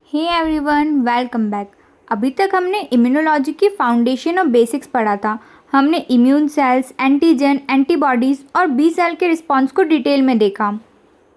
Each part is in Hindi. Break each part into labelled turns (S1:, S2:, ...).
S1: Hey everyone, welcome back. अभी तक हमने इम्यूनोलॉजी की फाउंडेशन और बेसिक्स पढ़ा था। हमने इम्यून सेल्स, एंटीजन, एंटीबॉडीज़ और बी सेल के रिस्पॉन्स को डिटेल में देखा।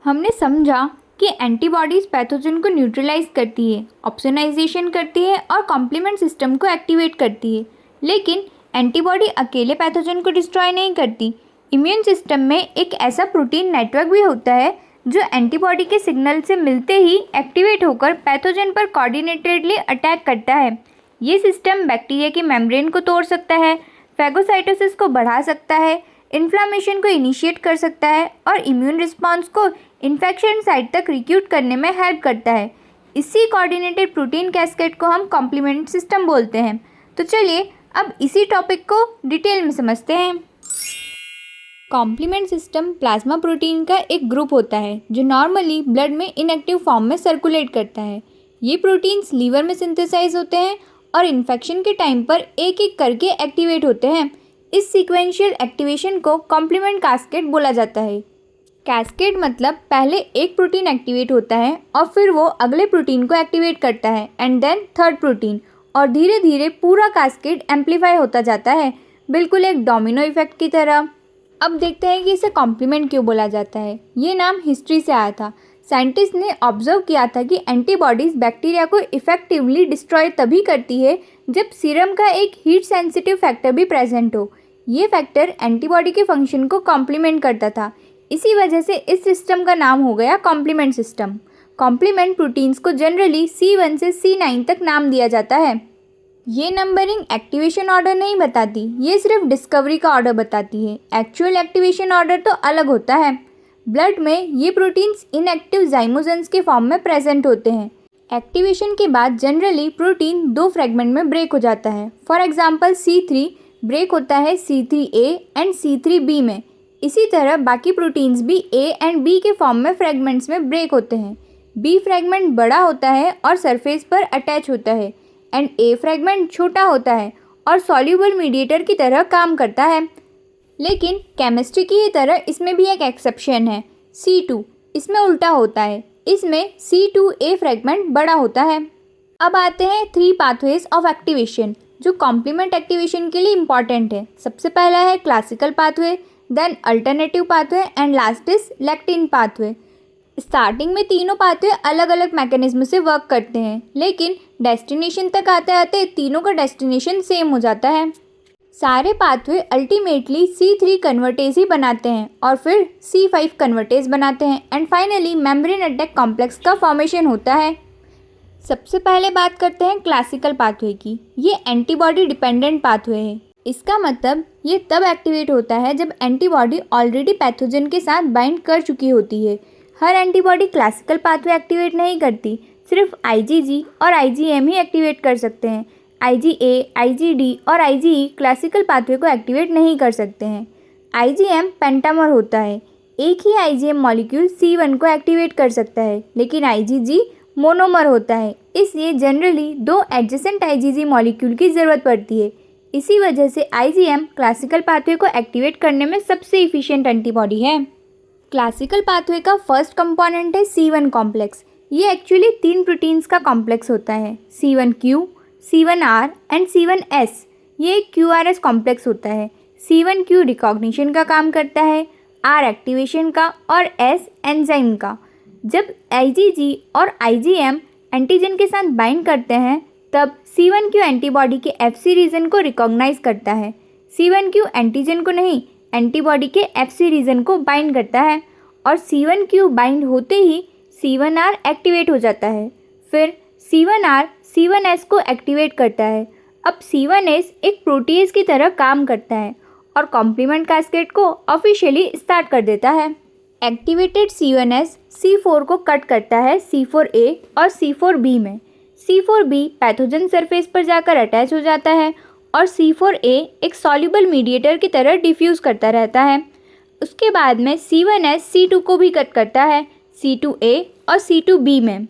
S1: हमने समझा कि एंटीबॉडीज़ पैथोजन को न्यूट्रलाइज करती है, ऑप्सोनाइजेशन करती है और कॉम्प्लीमेंट सिस्टम को एक्टिवेट करती है। लेकिन एंटीबॉडी अकेले पैथोजन को डिस्ट्रॉय नहीं करती। इम्यून सिस्टम में एक ऐसा प्रोटीन नेटवर्क भी होता है जो एंटीबॉडी के सिग्नल से मिलते ही एक्टिवेट होकर पैथोजन पर कोऑर्डिनेटेडली अटैक करता है। ये सिस्टम बैक्टीरिया की मेम्ब्रेन को तोड़ सकता है, फैगोसाइटोसिस को बढ़ा सकता है, इन्फ्लामेशन को इनिशिएट कर सकता है और इम्यून रिस्पॉन्स को इन्फेक्शन साइट तक रिक्रूट करने में हेल्प करता है। इसी कोऑर्डिनेटेड प्रोटीन कैस्केड को हम कॉम्प्लीमेंट सिस्टम बोलते हैं। तो चलिए अब इसी टॉपिक को डिटेल में समझते हैं। कॉम्प्लीमेंट सिस्टम प्लाज्मा प्रोटीन का एक ग्रुप होता है जो नॉर्मली ब्लड में इनएक्टिव फॉर्म में सर्कुलेट करता है। ये प्रोटीन्स लीवर में सिंथेसाइज होते हैं और इन्फेक्शन के टाइम पर एक एक करके एक्टिवेट होते हैं। इस सीक्वेंशियल एक्टिवेशन को कॉम्प्लीमेंट कैस्केड बोला जाता है। कैस्केड मतलब पहले एक प्रोटीन एक्टिवेट होता है और फिर वो अगले प्रोटीन को एक्टिवेट करता है एंड देन थर्ड प्रोटीन, और धीरे धीरे पूरा कैस्केड एम्पलीफाई होता जाता है, बिल्कुल एक डोमिनो इफेक्ट की तरह। अब देखते हैं कि इसे कॉम्प्लीमेंट क्यों बोला जाता है। ये नाम हिस्ट्री से आया था। साइंटिस्ट ने ऑब्जर्व किया था कि एंटीबॉडीज़ बैक्टीरिया को इफेक्टिवली डिस्ट्रॉय तभी करती है जब सीरम का एक हीट सेंसिटिव फैक्टर भी प्रेजेंट हो। ये फैक्टर एंटीबॉडी के फंक्शन को कॉम्प्लीमेंट करता था। इसी वजह से इस सिस्टम का नाम हो गया कॉम्प्लीमेंट सिस्टम। कॉम्प्लीमेंट प्रोटीन्स को जनरली C1 से C9 तक नाम दिया जाता है। ये नंबरिंग एक्टिवेशन ऑर्डर नहीं बताती, ये सिर्फ डिस्कवरी का ऑर्डर बताती है। एक्चुअल एक्टिवेशन ऑर्डर तो अलग होता है। ब्लड में ये प्रोटीन्स इनएक्टिव जाइमोजेंस के फॉर्म में प्रेजेंट होते हैं। एक्टिवेशन के बाद जनरली प्रोटीन दो फ्रेगमेंट में ब्रेक हो जाता है। फॉर एग्जांपल C3 ब्रेक होता है C3A एंड C3B में। इसी तरह बाकी प्रोटीन्स भी A एंड B के फॉर्म में फ्रेगमेंट्स में ब्रेक होते हैं। B फ्रेगमेंट बड़ा होता है और सरफेस पर अटैच होता है एंड A फ्रेगमेंट छोटा होता है और सॉल्यूबल मीडिएटर की तरह काम करता है। लेकिन केमिस्ट्री की ही तरह इसमें भी एक एक्सेप्शन है, C2। इसमें उल्टा होता है, इसमें C2A फ्रेगमेंट बड़ा होता है। अब आते हैं 3 पाथवेज ऑफ एक्टिवेशन जो कॉम्प्लीमेंट एक्टिवेशन के लिए इम्पॉर्टेंट है। सबसे पहला है classical pathway, then alternative pathway and last is lectin pathway. Starting में तीनों पाथवे अलग अलग मैकेनिज्म से वर्क करते हैं, लेकिन डेस्टिनेशन तक आते आते तीनों का डेस्टिनेशन सेम हो जाता है। सारे पाथवे अल्टीमेटली C3 कन्वर्टेज ही बनाते हैं और फिर C5 कन्वर्टेज बनाते हैं and finally membrane attack complex का फॉर्मेशन होता है। सबसे पहले बात करते हैं क्लासिकल पाथवे की। ये एंटीबॉडी डिपेंडेंट पाथवे है। इसका मतलब ये तब एक्टिवेट होता है जब एंटीबॉडी ऑलरेडी पैथोजन के साथ बाइंड कर चुकी होती है। हर एंटीबॉडी क्लासिकल पाथवे एक्टिवेट नहीं करती, सिर्फ IgG और IgM ही एक्टिवेट कर सकते हैं। IgA, IgD और IgE क्लासिकल पाथवे को एक्टिवेट नहीं कर सकते हैं। IgM पेंटामर होता है। एक ही IgM मॉलिक्यूल C1 को एक्टिवेट कर सकता है, लेकिन IgG मोनोमर होता है, इसलिए जनरली 2 एडजेसेंट IgG मॉलिक्यूल की ज़रूरत पड़ती है। इसी वजह से IgM क्लासिकल पाथवे को एक्टिवेट करने में सबसे इफ़िशिएंट एंटीबॉडी है। क्लासिकल पाथवे का फर्स्ट कंपोनेंट है C1 कॉम्प्लेक्स। ये एक्चुअली 3 प्रोटीन्स का कॉम्प्लेक्स होता है, C1Q, C1R एंड C1S। ये एक QRS कॉम्प्लेक्स होता है। C1Q रिकॉग्निशन का काम करता है, R एक्टिवेशन का और S एंजाइम का। जब IgG और IgM एंटीजन के साथ बाइंड करते हैं तब C1Q एंटीबॉडी के FC रीजन को रिकॉग्नाइज करता है। C1Q एंटीजन को नहीं, एंटीबॉडी के FC रीजन को बाइंड करता है और C1Q बाइंड होते ही C1R एक्टिवेट हो जाता है। फिर C1R C1S को एक्टिवेट करता है। अब C1S एक प्रोटीएज की तरह काम करता है और कॉम्प्लीमेंट कैस्केड को ऑफिशियली स्टार्ट कर देता है। एक्टिवेटेड C1S C4 को कट करता है C4A और C4B में। C4B पैथोजन सरफेस पर जाकर अटैच हो जाता है और C4A एक सॉल्युबल मीडिएटर की तरह डिफ्यूज़ करता रहता है। उसके बाद में C1S C2 को भी कट करता है C2A और C2B में।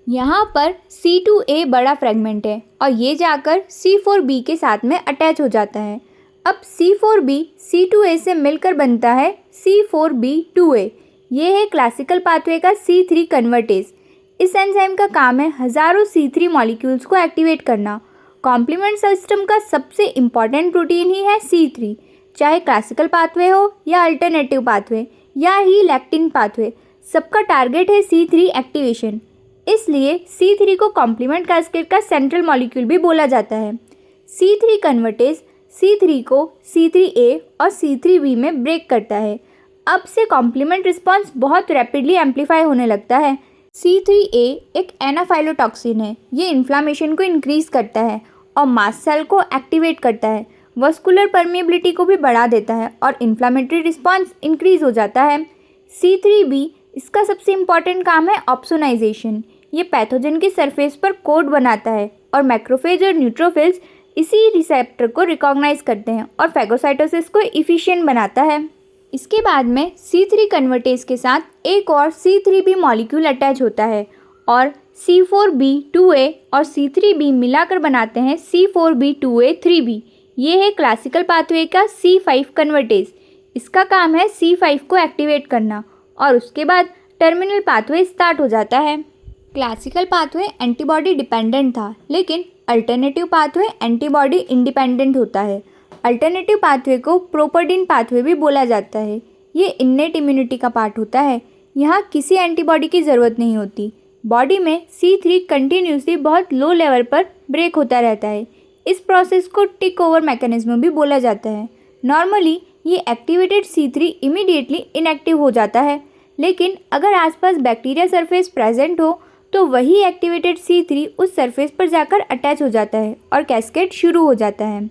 S1: यहाँ पर C2A बड़ा फ्रेगमेंट है और ये जाकर C4B के साथ में अटैच हो जाता है। अब C4B C2A से मिलकर बनता है C4B2A। ये है क्लासिकल पाथवे का C3 कन्वर्टेज। इस एंजाइम का काम है हज़ारों C3 मॉलिक्यूल्स को एक्टिवेट करना। कॉम्प्लीमेंट सिस्टम का सबसे इम्पॉर्टेंट प्रोटीन ही है C3, चाहे क्लासिकल पाथवे हो या अल्टरनेटिव पाथवे या ही लैक्टिन पाथवे, सबका टारगेट है C3 एक्टिवेशन। इसलिए C3 को कॉम्प्लीमेंट कैस्केड का सेंट्रल मॉलिक्यूल भी बोला जाता है। C3 कन्वर्टेज C3 को C3A और C3B में ब्रेक करता है। अब से कॉम्प्लीमेंट रिस्पॉन्स बहुत रैपिडली एम्पलीफाई होने लगता है। C3A एक एनाफाइलोटॉक्सिन है। ये इन्फ्लामेशन को इंक्रीज करता है और मास्ट सेल को एक्टिवेट करता है, वस्कुलर परमिएबिलिटी को भी बढ़ा देता है और इन्फ्लामेटरी रिस्पॉन्स इंक्रीज हो जाता है। C3B इसका सबसे इम्पॉर्टेंट काम है ऑप्सोनाइजेशन। ये पैथोजन की सरफेस पर कोड बनाता है और मैक्रोफेज और न्यूट्रोफिल्स इसी रिसेप्टर को रिकॉग्नाइज करते हैं और फैगोसाइटोसिस को इफिशिएंट बनाता है। इसके बाद में C3 कन्वर्टेज के साथ एक और C3B मॉलिक्यूल अटैच होता है और C4B2A और C3B मिलाकर बनाते हैं C4B2A3B। ये है क्लासिकल पाथवे का C5 कन्वर्टेज। इसका काम है C5 को एक्टिवेट करना और उसके बाद टर्मिनल पाथवे स्टार्ट हो जाता है। क्लासिकल पाथवे एंटीबॉडी डिपेंडेंट था, लेकिन अल्टरनेटिव पाथवे एंटीबॉडी इंडिपेंडेंट होता है। अल्टरनेटिव पाथवे को प्रोपर्डिन पाथवे भी बोला जाता है। ये इन्नेट इम्यूनिटी का पार्ट होता है। यहाँ किसी एंटीबॉडी की ज़रूरत नहीं होती। बॉडी में C3 कंटिन्यूसली बहुत लो लेवल पर ब्रेक होता रहता है। इस प्रोसेस को टिक ओवर मैकेनिज्म भी बोला जाता है। नॉर्मली ये एक्टिवेटेड C3 इमीडिएटली इनएक्टिव हो जाता है, लेकिन अगर आसपास बैक्टीरिया सरफेस प्रेजेंट हो तो वही एक्टिवेटेड C3 उस सरफेस पर जाकर अटैच हो जाता है और कैस्केड शुरू हो जाता है।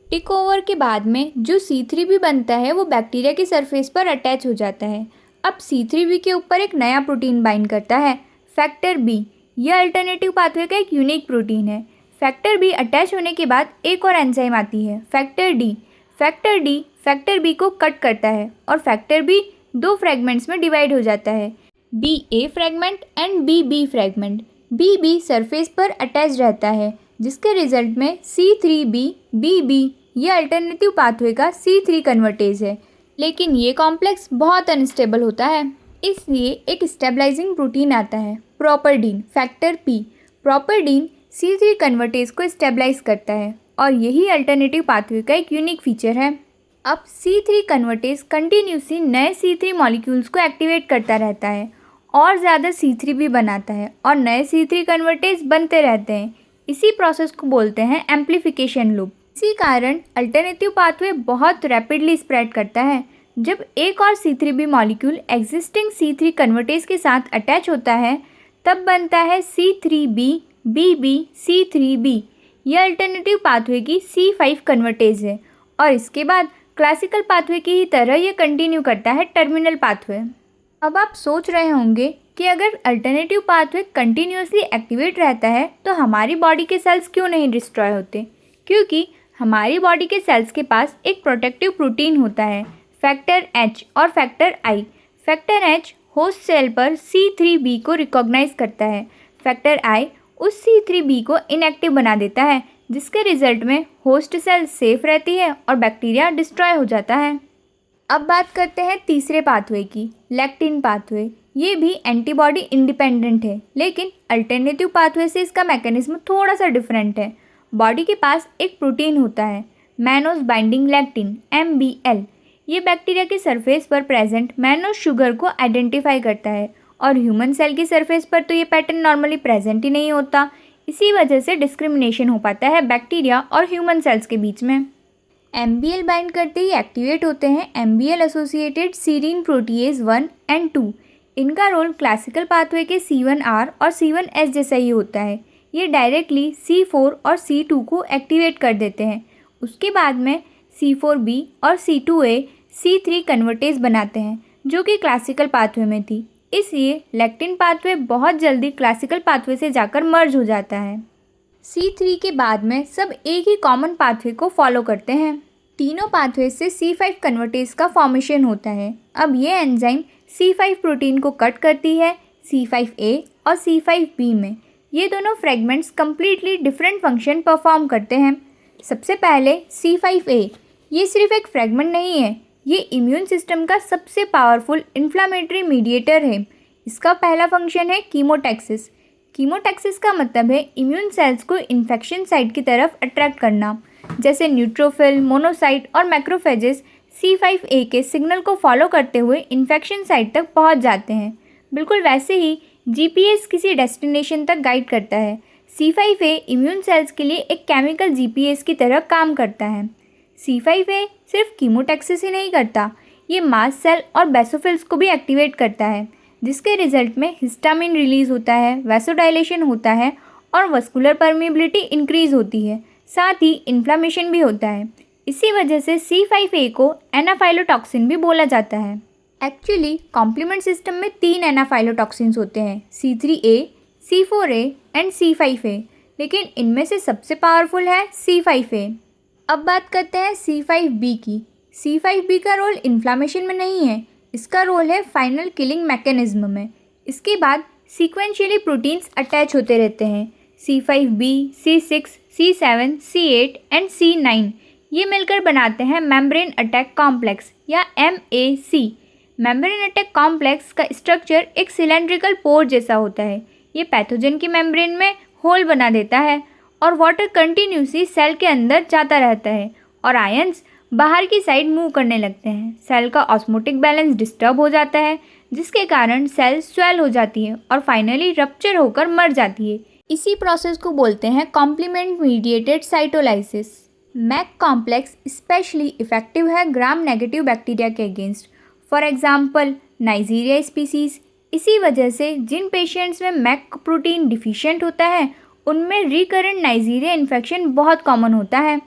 S1: टिक ओवर के बाद में जो C3 भी बनता है वो बैक्टीरिया की सरफेस पर अटैच हो जाता है। अब C3B के ऊपर एक नया प्रोटीन बाइंड करता है, फैक्टर B। यह अल्टरनेटिव पाथवे का एक यूनिक प्रोटीन है। फैक्टर B अटैच होने के बाद एक और एंजाइम आती है, factor D। Factor D factor B को कट करता है और फैक्टर B दो फ्रेगमेंट्स में डिवाइड हो जाता है, BA fragment and BB fragment. BB surface पर अटैच रहता है, जिसके रिजल्ट में C3B BB ये अल्टरनेटिव पाथवे का C3 कन्वर्टेज है। लेकिन ये कॉम्प्लेक्स बहुत अनस्टेबल होता है, इसलिए एक स्टेबलाइजिंग प्रोटीन आता है, प्रोपर्डीन, फैक्टर P। प्रोपर्डीन C3 कन्वर्टेज को स्टेबलाइज करता है और यही अल्टरनेटिव पाथवे का एक यूनिक फीचर है। अब C3 कन्वर्टेज कंटिन्यूसली नए C3 मॉलिक्यूल्स को एक्टिवेट करता रहता है और ज़्यादा C3 भी बनाता है और नए C3 कन्वर्टेज बनते रहते हैं। इसी प्रोसेस को बोलते हैं एम्प्लीफिकेशन लूप। इसी कारण अल्टरनेटिव पाथवे बहुत रैपिडली स्प्रेड करता है। जब एक और C3B molecule existing C3 convertase के साथ अटैच होता है तब बनता है C3B BB C3B। यह अल्टरनेटिव पाथवे की C5 कन्वर्टेज है और इसके बाद क्लासिकल पाथवे की ही तरह यह कंटिन्यू करता है टर्मिनल पाथवे। अब आप सोच रहे होंगे कि अगर अल्टरनेटिव पाथवे कंटिन्यूसली एक्टिवेट रहता है तो हमारी बॉडी के सेल्स क्यों नहीं डिस्ट्रॉय होते? क्योंकि हमारी बॉडी के सेल्स के पास एक प्रोटेक्टिव प्रोटीन होता है, फैक्टर H और factor I। Factor H host cell पर C3B को रिकॉग्नाइज करता है। फैक्टर I उस C3B को इनएक्टिव बना देता है, जिसके रिजल्ट में होस्ट सेल सेफ रहती है और बैक्टीरिया डिस्ट्रॉय हो जाता है। अब बात करते हैं तीसरे पाथवे की, लैक्टिन पाथवे। ये भी एंटीबॉडी इंडिपेंडेंट है, लेकिन अल्टरनेटिव पाथवे से इसका मैकेनिज्म थोड़ा सा डिफरेंट है। बॉडी के पास एक प्रोटीन होता है, मैनोज बाइंडिंग लैक्टिन MBL। ये बैक्टीरिया के सरफेस पर प्रेजेंट मैनोज शुगर को आइडेंटिफाई करता है और ह्यूमन सेल की सरफेस पर तो ये पैटर्न नॉर्मली प्रेजेंट ही नहीं होता। इसी वजह से डिस्क्रिमिनेशन हो पाता है बैक्टीरिया और ह्यूमन सेल्स के बीच में। MBL बाइंड करते ही एक्टिवेट होते हैं MBL associated serine protease 1 and 2। इनका रोल क्लासिकल पाथवे के C1R और C1S जैसा ही होता है। ये डायरेक्टली C4 और C2 को एक्टिवेट कर देते हैं। उसके बाद में C4B और C2A C3 कन्वर्टेज बनाते हैं, जो कि क्लासिकल पाथवे में थी। इसलिए लैक्टिन पाथवे बहुत जल्दी क्लासिकल पाथवे से जाकर मर्ज हो जाता है। C3 के बाद में सब एक ही कॉमन पाथवे को फॉलो करते हैं। तीनों पाथवे से C5 कन्वर्टेज का फॉर्मेशन होता है। अब ये एंजाइम C5 प्रोटीन को कट करती है C5A और C5B में। ये दोनों fragments completely different function perform करते हैं। सबसे पहले C5A, ये सिर्फ एक फ्रेगमेंट नहीं है, ये इम्यून सिस्टम का सबसे पावरफुल इन्फ्लामेटरी मीडिएटर है। इसका पहला फंक्शन है कीमोटैक्सिस। कीमोटैक्सिस का मतलब है इम्यून सेल्स को इन्फेक्शन साइट की तरफ अट्रैक्ट करना। जैसे न्यूट्रोफिल, मोनोसाइट और मैक्रोफेजेस C5a के सिग्नल को फॉलो करते हुए इन्फेक्शन साइट तक पहुंच जाते हैं। बिल्कुल वैसे ही GPS किसी डेस्टिनेशन तक गाइड करता है। C5a इम्यून सेल्स के लिए एक केमिकल GPS की तरह काम करता है। C5a सिर्फ कीमोटैक्सिस ही नहीं करता, ये मास्ट सेल और बेसोफिल्स को भी एक्टिवेट करता है, जिसके रिजल्ट में हिस्टामिन रिलीज होता है, वैसोडाइलेशन होता है और वस्कुलर परमिबिलिटी इंक्रीज होती है। साथ ही इन्फ्लामेशन भी होता है। इसी वजह से C5a को एनाफाइलोटॉक्सिन भी बोला जाता है। एक्चुअली कॉम्प्लीमेंट सिस्टम में 3 एनाफाइलोटॉक्सिन्स होते हैं, C3a, C4a एंड C5a, लेकिन इनमें से सबसे पावरफुल है C5a। अब बात करते हैं C5b की। C5b का रोल इन्फ्लामेशन में नहीं है, इसका रोल है फाइनल किलिंग मैकेनिज्म में। इसके बाद सीक्वेंशियली प्रोटीन्स अटैच होते रहते हैं। C5b, C6, C7, C8 and C9 ये मिलकर बनाते हैं मेम्ब्रेन अटैक कॉम्प्लेक्स या MAC। मेम्ब्रेन अटैक कॉम्प्लेक्स का स्ट्रक्चर एक सिलेंड्रिकल पोर जैसा होता है। ये पैथोजन की मेम्ब्रेन में होल बना देता है और वाटर कंटिन्यूसली सेल के अंदर जाता रहता है और आयंस बाहर की साइड मूव करने लगते हैं। सेल का ऑस्मोटिक बैलेंस डिस्टर्ब हो जाता है, जिसके कारण सेल स्वेल हो जाती है और फाइनली रप्चर होकर मर जाती है। इसी प्रोसेस को बोलते हैं complement mediated cytolysis. MAC complex specially effective है ग्राम नेगेटिव बैक्टीरिया के against, for example Neisseria species. इसी वजह से जिन पेशेंट्स में मैक प्रोटीन डिफिशिएंट होता है उनमें रिकरेंट नाइजीरिया इन्फेक्शन बहुत कॉमन होता है।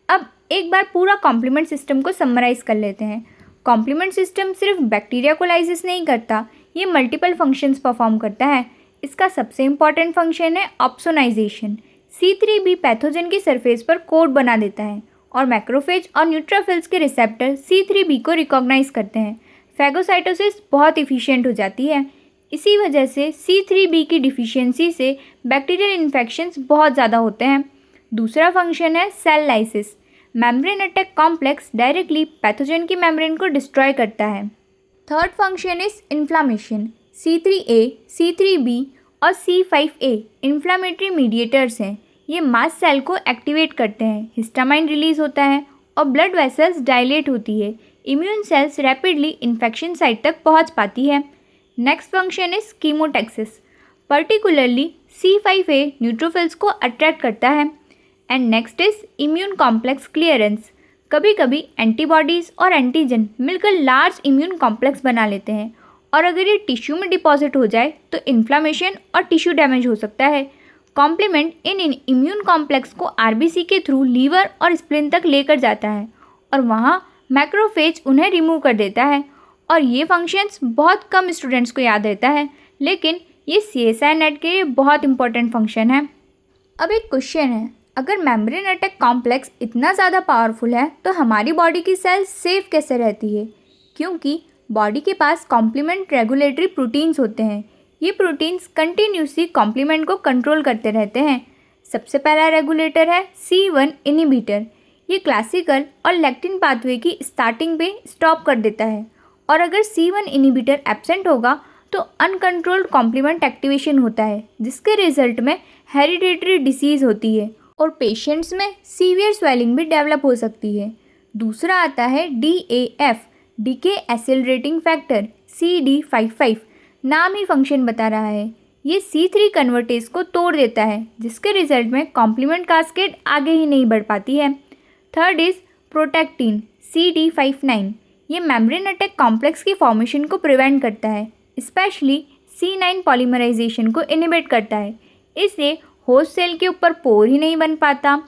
S1: अब एक बार पूरा कॉम्प्लीमेंट सिस्टम को समराइज़ कर लेते हैं। कॉम्प्लीमेंट सिस्टम सिर्फ बैक्टीरिया को लाइसिस नहीं करता, ये मल्टीपल फंक्शंस परफॉर्म करता है। इसका सबसे इम्पॉर्टेंट फंक्शन है ऑप्सोनाइजेशन। C3b पैथोजन की सरफेस पर कोड बना देता है और मैक्रोफेज और न्यूट्रोफिल्स के रिसेप्टर C3b को रिकॉग्नाइज करते हैं। फैगोसाइटोसिस बहुत इफ़िशिएंट हो जाती है। इसी वजह से C3b की डिफिशियंसी से बैक्टीरियल इन्फेक्शंस बहुत ज़्यादा होते हैं। दूसरा फंक्शन है cell lysis. Membrane attack complex directly pathogen की मेम्ब्रेन को डिस्ट्रॉय करता है। Third function is inflammation. C3a, C3b और C5a इन्फ्लामेटरी मीडिएटर्स हैं। ये मास्ट सेल को एक्टिवेट करते हैं, हिस्टामाइन रिलीज होता है और ब्लड वेसल्स डायलेट होती है। Immune cells rapidly infection site तक पहुंच पाती है। Next function is chemotaxis. Particularly C5a neutrophils को अट्रैक्ट करता है। And next is immune complex clearance. कभी कभी एंटीबॉडीज़ और एंटीजन मिलकर लार्ज इम्यून कॉम्प्लेक्स बना लेते हैं और अगर ये टिश्यू में डिपॉजिट हो जाए तो इन्फ्लामेशन और टिश्यू डैमेज हो सकता है। कॉम्प्लीमेंट इन इम्यून कॉम्प्लेक्स को RBC के थ्रू लीवर और स्प्लीन तक लेकर जाता है और वहाँ मैक्रोफेज उन्हें रिमूव कर देता है। और ये फंक्शंस बहुत कम स्टूडेंट्स को याद रहता है, लेकिन ये CSI नेट के लिए बहुत इंपॉर्टेंट फंक्शन है। अब एक क्वेश्चन है, अगर मेम्ब्रेन अटैक कॉम्प्लेक्स इतना ज़्यादा पावरफुल है तो हमारी बॉडी की सेल्स सेफ कैसे रहती है? क्योंकि बॉडी के पास कॉम्प्लीमेंट रेगुलेटरी प्रोटीन्स होते हैं। ये प्रोटीन्स कंटिन्यूसली कॉम्प्लीमेंट को कंट्रोल करते रहते हैं। सबसे पहला रेगुलेटर है C1 इनिबिटर। ये क्लासिकल और लेक्टिन पाथवे की स्टार्टिंग पे स्टॉप कर देता है और अगर C1 इनिबिटर एब्सेंट होगा तो अनकंट्रोल्ड कॉम्प्लीमेंट एक्टिवेशन होता है, जिसके रिजल्ट में हेरिडिटरी डिसीज़ होती है और पेशेंट्स में सीवियर स्वेलिंग भी डेवलप हो सकती है। दूसरा आता है DAF, DK accelerating factor, CD55। नाम ही फंक्शन बता रहा है। ये C3 कन्वर्टेज को तोड़ देता है, जिसके रिजल्ट में कॉम्प्लीमेंट कास्केड आगे ही नहीं बढ़ पाती है। Third is protectin, CD59। ये मेम्ब्रेन अटैक कॉम्प्लेक्स की फॉर्मेशन को प्रिवेंट करता है, स्पेशली C9 पॉलीमराइजेशन को इनिबिट करता है। इससे होस्ट सेल के ऊपर पोर ही नहीं बन पाता।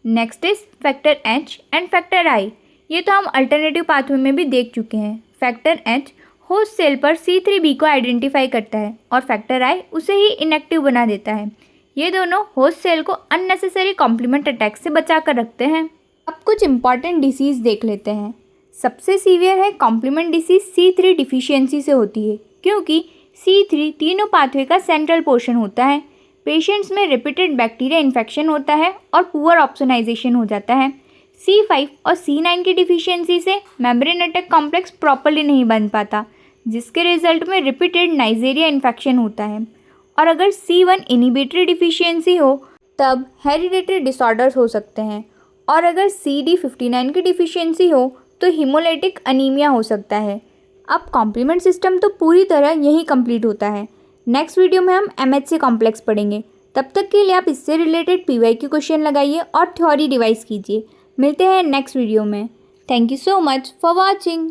S1: Next is factor H and factor I। ये तो हम अल्टरनेटिव पाथवे में भी देख चुके हैं। फैक्टर H होस्ट सेल पर C3b को आइडेंटिफाई करता है और फैक्टर I उसे ही इनएक्टिव बना देता है। ये दोनों होस्ट सेल को अननेसेसरी कॉम्प्लीमेंट अटैक से बचा कर रखते हैं। अब कुछ इंपॉर्टेंट डिसीज़ देख लेते हैं। सबसे सीवियर है कॉम्प्लीमेंट डिसीज़ C3 डिफिशियंसी से होती है, क्योंकि C3 तीनों पाथवे का सेंट्रल पोर्शन होता है। पेशेंट्स में रिपीटेड बैक्टीरिया इन्फेक्शन होता है और पुअर ऑप्सोनाइजेशन हो जाता है। C5 और C9 की डिफिशियंसी से मेम्ब्रेन अटैक कॉम्प्लेक्स प्रॉपरली नहीं बन पाता, जिसके रिजल्ट में रिपीटेड नाइजेरिया इन्फेक्शन होता है। और अगर C1 इनहिबिटरी डिफिशियंसी हो तब हेरिडिटरी डिसऑर्डर्स हो सकते हैं। और अगर CD59 की डिफिशियंसी हो तो हीमोलाइटिक अनीमिया हो सकता है। अब कॉम्प्लीमेंट सिस्टम तो पूरी तरह यही कंप्लीट होता है। नेक्स्ट वीडियो में हम MHC कॉम्प्लेक्स पढ़ेंगे। तब तक के लिए आप इससे रिलेटेड PYQ क्वेश्चन लगाइए और थ्योरी रिवाइज कीजिए। मिलते हैं नेक्स्ट वीडियो में। Thank you so much for watching.